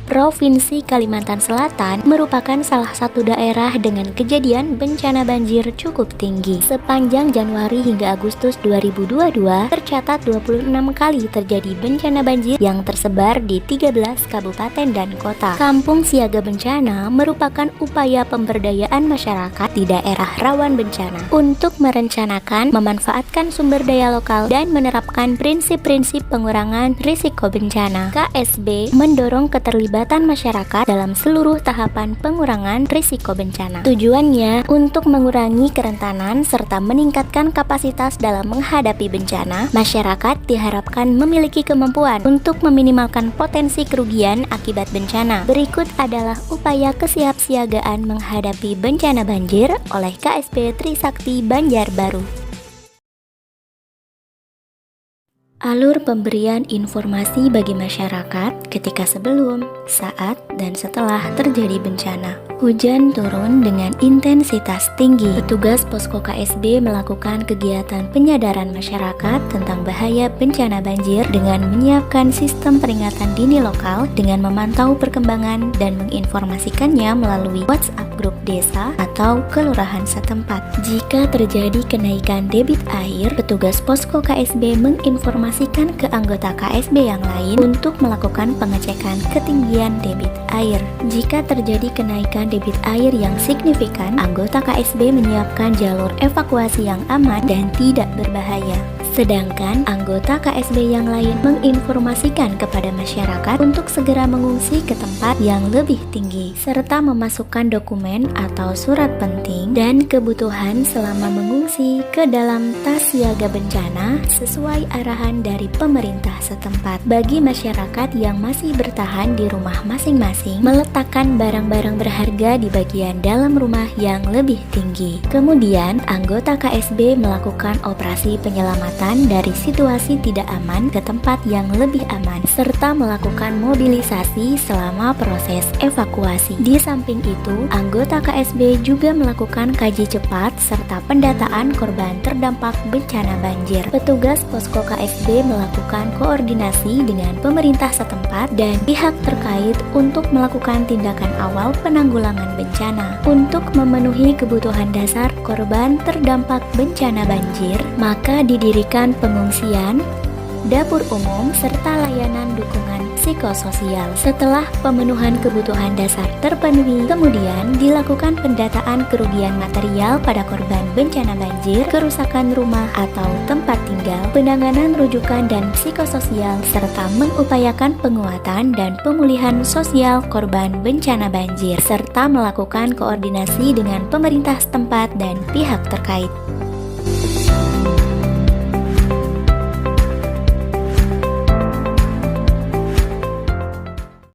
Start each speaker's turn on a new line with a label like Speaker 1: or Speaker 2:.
Speaker 1: Provinsi Kalimantan Selatan merupakan salah satu daerah dengan kejadian bencana banjir cukup tinggi. Sepanjang Januari hingga Agustus 2022, tercatat 26 kali terjadi bencana banjir yang tersebar di 13 kabupaten dan kota. Kampung Siaga Bencana merupakan upaya pemberdayaan masyarakat di daerah rawan bencana untuk merencanakan, memanfaatkan sumber daya lokal, dan menerapkan prinsip-prinsip pengurangan risiko bencana. KSB mendorong keterlibatan masyarakat dalam seluruh tahapan pengurangan risiko bencana. Tujuannya untuk mengurangi kerentanan serta meningkatkan kapasitas dalam menghadapi bencana. Masyarakat diharapkan memiliki kemampuan untuk meminimalkan potensi kerugian akibat bencana. Berikut adalah upaya kesiapsiagaan menghadapi bencana banjir oleh KSB Trisakti Banjarbaru. Alur pemberian informasi bagi masyarakat ketika sebelum, saat, dan setelah terjadi bencana. Hujan turun dengan intensitas tinggi. Petugas Posko KSB melakukan kegiatan penyadaran masyarakat tentang bahaya bencana banjir dengan menyiapkan sistem peringatan dini lokal dengan memantau perkembangan dan menginformasikannya melalui WhatsApp grup desa atau kelurahan setempat. Jika terjadi kenaikan debit air, petugas Posko KSB menginformasikan ke anggota KSB yang lain untuk melakukan pengecekan ketinggian debit air. Jika terjadi kenaikan debit air yang signifikan, anggota KSB menyiapkan jalur evakuasi yang aman dan tidak berbahaya. Sedangkan anggota KSB yang lain menginformasikan kepada masyarakat untuk segera mengungsi ke tempat yang lebih tinggi, serta memasukkan dokumen atau surat penting dan kebutuhan selama mengungsi ke dalam tas siaga bencana sesuai arahan dari pemerintah setempat. Bagi masyarakat yang masih bertahan di rumah masing-masing, meletakkan barang-barang berharga di bagian dalam rumah yang lebih tinggi. Kemudian, anggota KSB melakukan operasi penyelamatan dari situasi tidak aman ke tempat yang lebih aman, serta melakukan mobilisasi selama proses evakuasi. Di samping itu, anggota KSB juga melakukan kaji cepat serta pendataan korban terdampak bencana banjir. Petugas Posko KSB melakukan koordinasi dengan pemerintah setempat dan pihak terkait untuk melakukan tindakan awal penanggulangan bencana. Untuk memenuhi kebutuhan dasar korban terdampak bencana banjir, maka didirikan pengungsian, dapur umum, serta layanan dukungan psikososial. Setelah pemenuhan kebutuhan dasar terpenuhi, kemudian dilakukan pendataan kerugian material pada korban bencana banjir, kerusakan rumah atau tempat tinggal, penanganan rujukan dan psikososial, serta mengupayakan penguatan dan pemulihan sosial korban bencana banjir, serta melakukan koordinasi dengan pemerintah setempat dan pihak terkait.